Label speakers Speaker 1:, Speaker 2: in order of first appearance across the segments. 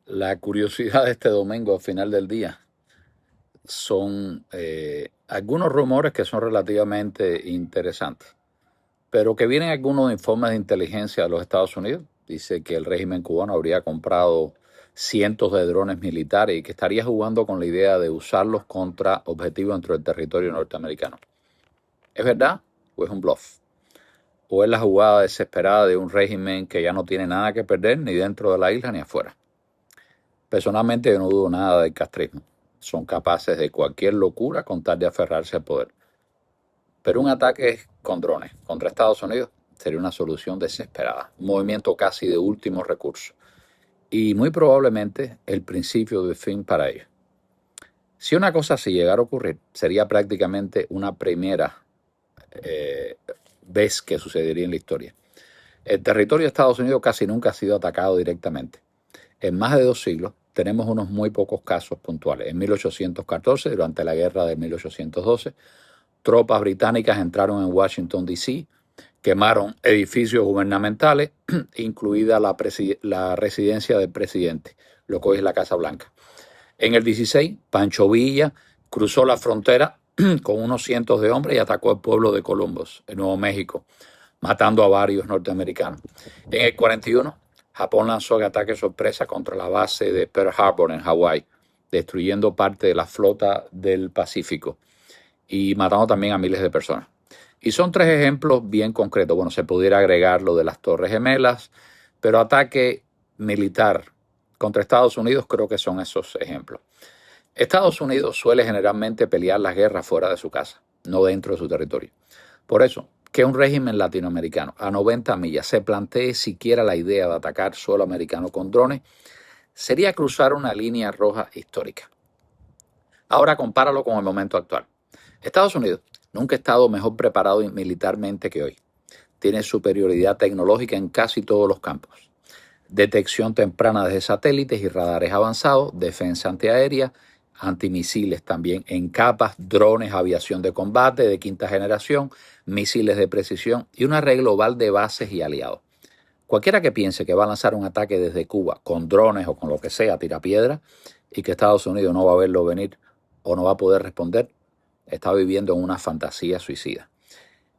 Speaker 1: La curiosidad de este domingo al final del día son algunos rumores que son relativamente interesantes, pero que vienen algunos informes de inteligencia de los Estados Unidos. Dice que el régimen cubano habría comprado cientos de drones militares y que estaría jugando con la idea de usarlos contra objetivos dentro del territorio norteamericano. ¿Es verdad o es un bluff? ¿O es la jugada desesperada de un régimen que ya no tiene nada que perder ni dentro de la isla ni afuera? Personalmente yo no dudo nada del castrismo. Son capaces de cualquier locura con tal de aferrarse al poder. Pero un ataque con drones contra Estados Unidos sería una solución desesperada, un movimiento casi de último recurso y muy probablemente el principio del fin para ellos. Si una cosa así llegara a ocurrir, sería prácticamente una primera eh, vez que sucedería en la historia. El territorio de Estados Unidos casi nunca ha sido atacado directamente. En más de 2 siglos tenemos unos muy pocos casos puntuales. En 1814, durante la guerra de 1812, tropas británicas entraron en Washington, D.C., quemaron edificios gubernamentales, incluida la residencia del presidente, lo que hoy es la Casa Blanca. En el 16, Pancho Villa cruzó la frontera con unos cientos de hombres y atacó al pueblo de Columbus, en Nuevo México, matando a varios norteamericanos. En el 41, Japón lanzó el ataque sorpresa contra la base de Pearl Harbor en Hawái, destruyendo parte de la flota del Pacífico y matando también a miles de personas. Y son 3 ejemplos bien concretos. Bueno, se pudiera agregar lo de las Torres Gemelas, pero ataque militar contra Estados Unidos creo que son esos ejemplos. Estados Unidos suele generalmente pelear las guerras fuera de su casa, no dentro de su territorio. Por eso, que un régimen latinoamericano a 90 millas se plantee siquiera la idea de atacar suelo americano con drones, sería cruzar una línea roja histórica. Ahora compáralo con el momento actual. Estados Unidos nunca ha estado mejor preparado militarmente que hoy. Tiene superioridad tecnológica en casi todos los campos. Detección temprana desde satélites y radares avanzados, defensa antiaérea, antimisiles también en capas, drones, aviación de combate de quinta generación, misiles de precisión y una red global de bases y aliados. Cualquiera que piense que va a lanzar un ataque desde Cuba con drones o con lo que sea, tirapiedra, y que Estados Unidos no va a verlo venir o no va a poder responder, está viviendo en una fantasía suicida.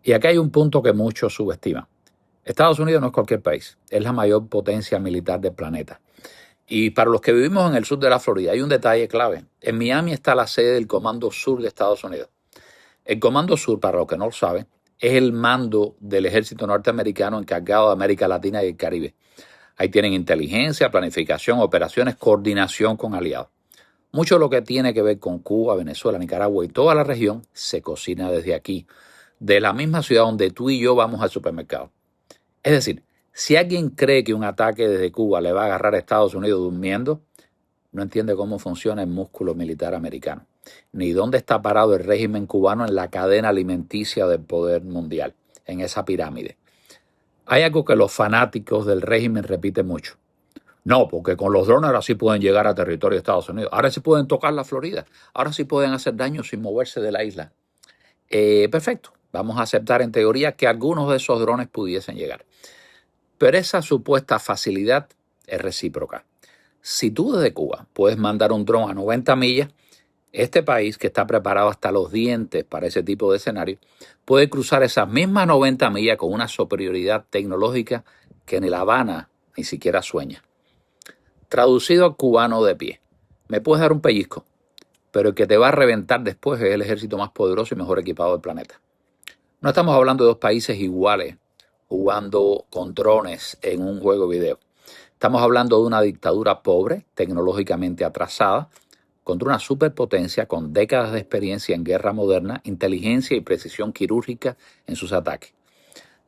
Speaker 1: Y aquí hay un punto que muchos subestiman. Estados Unidos no es cualquier país, es la mayor potencia militar del planeta. Y para los que vivimos en el sur de la Florida hay un detalle clave. En Miami está la sede del Comando Sur de Estados Unidos. El Comando Sur, para los que no lo saben, es el mando del ejército norteamericano encargado de América Latina y el Caribe. Ahí tienen inteligencia, planificación, operaciones, coordinación con aliados. Mucho de lo que tiene que ver con Cuba, Venezuela, Nicaragua y toda la región se cocina desde aquí, de la misma ciudad donde tú y yo vamos al supermercado. Es decir, si alguien cree que un ataque desde Cuba le va a agarrar a Estados Unidos durmiendo, no entiende cómo funciona el músculo militar americano, ni dónde está parado el régimen cubano en la cadena alimenticia del poder mundial, en esa pirámide. Hay algo que los fanáticos del régimen repiten mucho. No, porque con los drones ahora sí pueden llegar a territorio de Estados Unidos. Ahora sí pueden tocar la Florida. Ahora sí pueden hacer daño sin moverse de la isla. Perfecto. Vamos a aceptar en teoría que algunos de esos drones pudiesen llegar. Pero esa supuesta facilidad es recíproca. Si tú desde Cuba puedes mandar un dron a 90 millas, este país que está preparado hasta los dientes para ese tipo de escenario, puede cruzar esas mismas 90 millas con una superioridad tecnológica que en La Habana ni siquiera sueña. Traducido al cubano de pie, me puedes dar un pellizco, pero el que te va a reventar después es el ejército más poderoso y mejor equipado del planeta. No estamos hablando de dos países iguales jugando con drones en un juego video. Estamos hablando de una dictadura pobre, tecnológicamente atrasada, contra una superpotencia con décadas de experiencia en guerra moderna, inteligencia y precisión quirúrgica en sus ataques.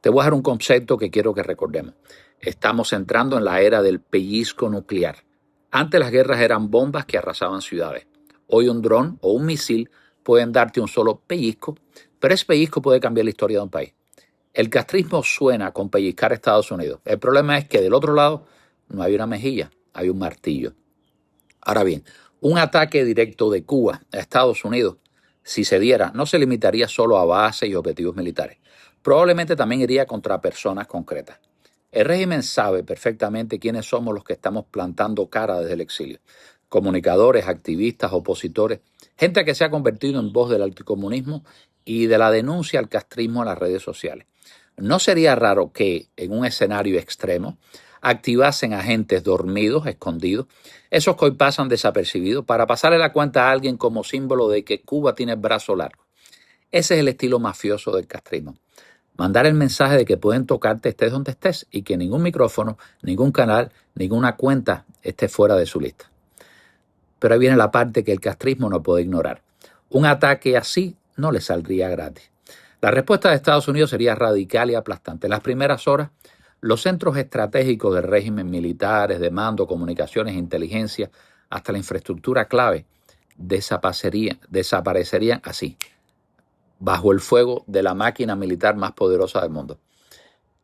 Speaker 1: Te voy a dar un concepto que quiero que recordemos. Estamos entrando en la era del pellizco nuclear. Antes las guerras eran bombas que arrasaban ciudades. Hoy un dron o un misil pueden darte un solo pellizco, pero ese pellizco puede cambiar la historia de un país. El castrismo suena con pellizcar a Estados Unidos. El problema es que del otro lado no hay una mejilla, hay un martillo. Ahora bien, un ataque directo de Cuba a Estados Unidos, si se diera, no se limitaría solo a bases y objetivos militares. Probablemente también iría contra personas concretas. El régimen sabe perfectamente quiénes somos los que estamos plantando cara desde el exilio. Comunicadores, activistas, opositores, gente que se ha convertido en voz del anticomunismo y de la denuncia al castrismo en las redes sociales. No sería raro que, en un escenario extremo, activasen agentes dormidos, escondidos, esos que hoy pasan desapercibidos, para pasarle la cuenta a alguien como símbolo de que Cuba tiene el brazo largo. Ese es el estilo mafioso del castrismo. Mandar el mensaje de que pueden tocarte estés donde estés y que ningún micrófono, ningún canal, ninguna cuenta esté fuera de su lista. Pero ahí viene la parte que el castrismo no puede ignorar. Un ataque así no le saldría gratis. La respuesta de Estados Unidos sería radical y aplastante. En las primeras horas, los centros estratégicos del régimen, militares, de mando, comunicaciones, inteligencia, hasta la infraestructura clave, desaparecerían así, bajo el fuego de la máquina militar más poderosa del mundo.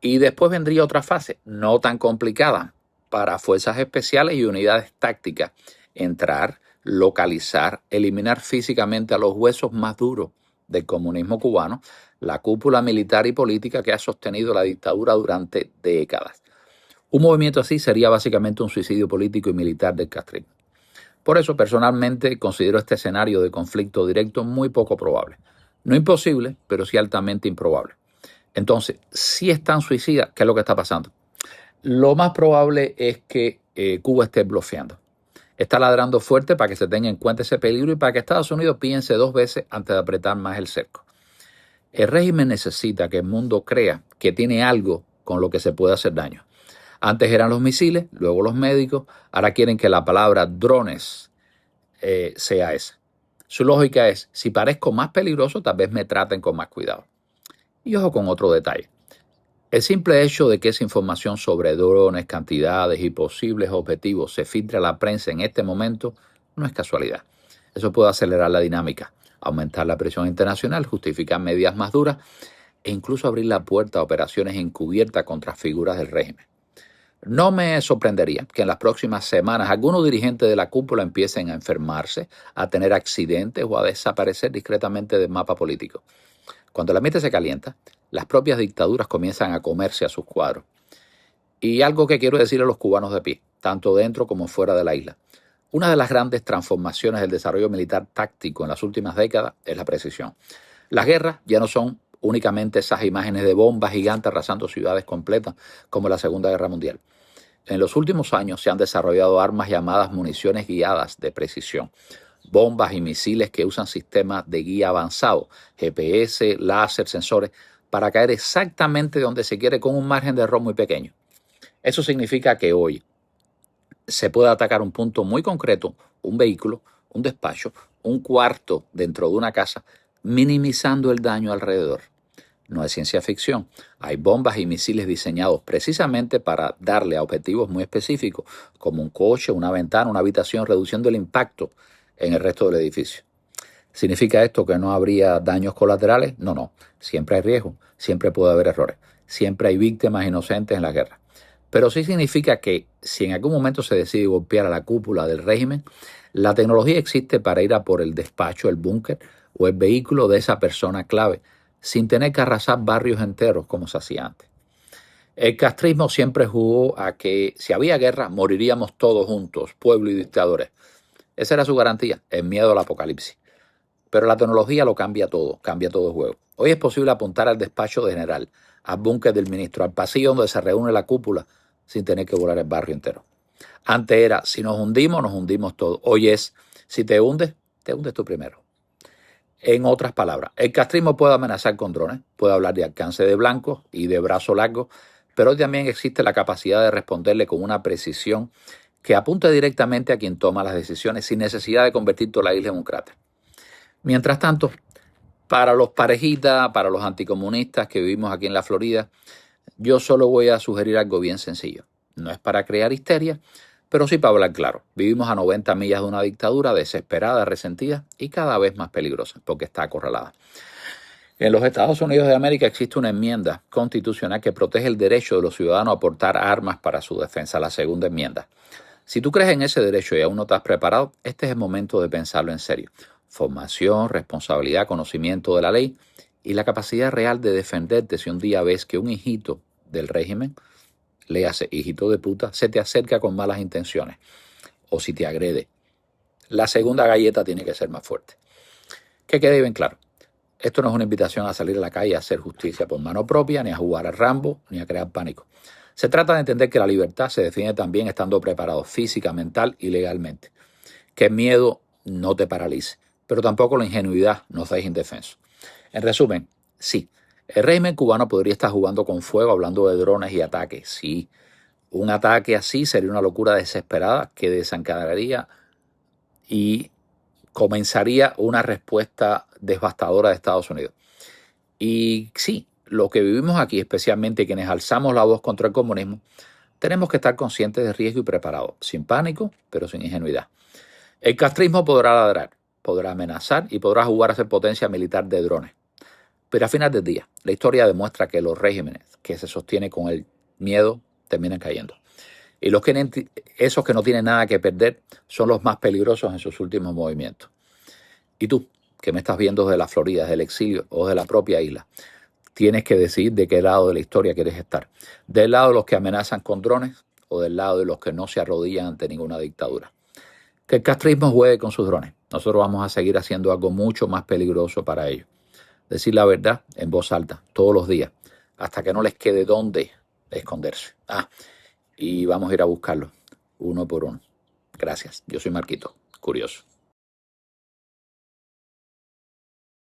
Speaker 1: Y después vendría otra fase, no tan complicada, para fuerzas especiales y unidades tácticas. Entrar, localizar, eliminar físicamente a los huesos más duros del comunismo cubano, la cúpula militar y política que ha sostenido la dictadura durante décadas. Un movimiento así sería básicamente un suicidio político y militar del castrismo. Por eso, personalmente, considero este escenario de conflicto directo muy poco probable. No imposible, pero sí altamente improbable. Entonces, si es tan suicida, ¿qué es lo que está pasando? Lo más probable es que Cuba esté bloqueando. Está ladrando fuerte para que se tenga en cuenta ese peligro y para que Estados Unidos piense dos veces antes de apretar más el cerco. El régimen necesita que el mundo crea que tiene algo con lo que se puede hacer daño. Antes eran los misiles, luego los médicos, ahora quieren que la palabra drones sea esa. Su lógica es, si parezco más peligroso, tal vez me traten con más cuidado. Y ojo con otro detalle. El simple hecho de que esa información sobre drones, cantidades y posibles objetivos se filtre a la prensa en este momento no es casualidad. Eso puede acelerar la dinámica, aumentar la presión internacional, justificar medidas más duras e incluso abrir la puerta a operaciones encubiertas contra figuras del régimen. No me sorprendería que en las próximas semanas algunos dirigentes de la cúpula empiecen a enfermarse, a tener accidentes o a desaparecer discretamente del mapa político. Cuando el ambiente se calienta, las propias dictaduras comienzan a comerse a sus cuadros. Y algo que quiero decir a los cubanos de pie, tanto dentro como fuera de la isla. Una de las grandes transformaciones del desarrollo militar táctico en las últimas décadas es la precisión. Las guerras ya no son únicamente esas imágenes de bombas gigantes arrasando ciudades completas como la Segunda Guerra Mundial. En los últimos años se han desarrollado armas llamadas municiones guiadas de precisión. Bombas y misiles que usan sistemas de guía avanzados, GPS, láser, sensores, para caer exactamente donde se quiere con un margen de error muy pequeño. Eso significa que hoy se puede atacar un punto muy concreto, un vehículo, un despacho, un cuarto dentro de una casa, minimizando el daño alrededor. No es ciencia ficción. Hay bombas y misiles diseñados precisamente para darle a objetivos muy específicos, como un coche, una ventana, una habitación, reduciendo el impacto en el resto del edificio. ¿Significa esto que no habría daños colaterales? No, no. Siempre hay riesgo, siempre puede haber errores, siempre hay víctimas inocentes en la guerra. Pero sí significa que si en algún momento se decide golpear a la cúpula del régimen, la tecnología existe para ir a por el despacho, el búnker o el vehículo de esa persona clave, sin tener que arrasar barrios enteros como se hacía antes. El castrismo siempre jugó a que si había guerra, moriríamos todos juntos, pueblo y dictadores. Esa era su garantía, el miedo al apocalipsis. Pero la tecnología lo cambia todo el juego. Hoy es posible apuntar al despacho de general, al búnker del ministro, al pasillo donde se reúne la cúpula, sin tener que volar el barrio entero. Antes era, si nos hundimos todos. Hoy es, si te hundes tú primero. En otras palabras, el castrismo puede amenazar con drones, puede hablar de alcance de blancos y de brazo largo, pero hoy también existe la capacidad de responderle con una precisión que apunte directamente a quien toma las decisiones sin necesidad de convertir toda la isla en un cráter. Mientras tanto, para los parejitas, para los anticomunistas que vivimos aquí en la Florida, yo solo voy a sugerir algo bien sencillo. No es para crear histeria, pero sí para hablar claro. Vivimos a 90 millas de una dictadura desesperada, resentida y cada vez más peligrosa porque está acorralada. En los Estados Unidos de América existe una enmienda constitucional que protege el derecho de los ciudadanos a portar armas para su defensa, la segunda enmienda. Si tú crees en ese derecho y aún no estás preparado, este es el momento de pensarlo en serio. Formación, responsabilidad, conocimiento de la ley y la capacidad real de defenderte si un día ves que un hijito del régimen léase hijito de puta, se te acerca con malas intenciones o si te agrede, la segunda galleta tiene que ser más fuerte. Que quede bien claro. Esto no es una invitación a salir a la calle a hacer justicia por mano propia, ni a jugar a Rambo, ni a crear pánico. Se trata de entender que la libertad se define también estando preparado física, mental y legalmente. Que el miedo no te paralice, pero tampoco la ingenuidad nos deje indefensos. En resumen, sí, el régimen cubano podría estar jugando con fuego hablando de drones y ataques. Sí, un ataque así sería una locura desesperada que desencadenaría y comenzaría una respuesta devastadora de Estados Unidos. Y sí, lo que vivimos aquí, especialmente quienes alzamos la voz contra el comunismo, tenemos que estar conscientes de riesgo y preparados, sin pánico, pero sin ingenuidad. El castrismo podrá ladrar, podrá amenazar y podrá jugar a ser potencia militar de drones. Pero al final del día, la historia demuestra que los regímenes que se sostienen con el miedo terminan cayendo. Y esos que no tienen nada que perder son los más peligrosos en sus últimos movimientos. Y tú, que me estás viendo desde la Florida, desde el exilio o de la propia isla, tienes que decidir de qué lado de la historia quieres estar. ¿Del lado de los que amenazan con drones o del lado de los que no se arrodillan ante ninguna dictadura? Que el castrismo juegue con sus drones. Nosotros vamos a seguir haciendo algo mucho más peligroso para ellos. Decir la verdad en voz alta, todos los días, hasta que no les quede dónde esconderse. Y vamos a ir a buscarlo, uno por uno. Gracias. Yo soy Marquito, curioso.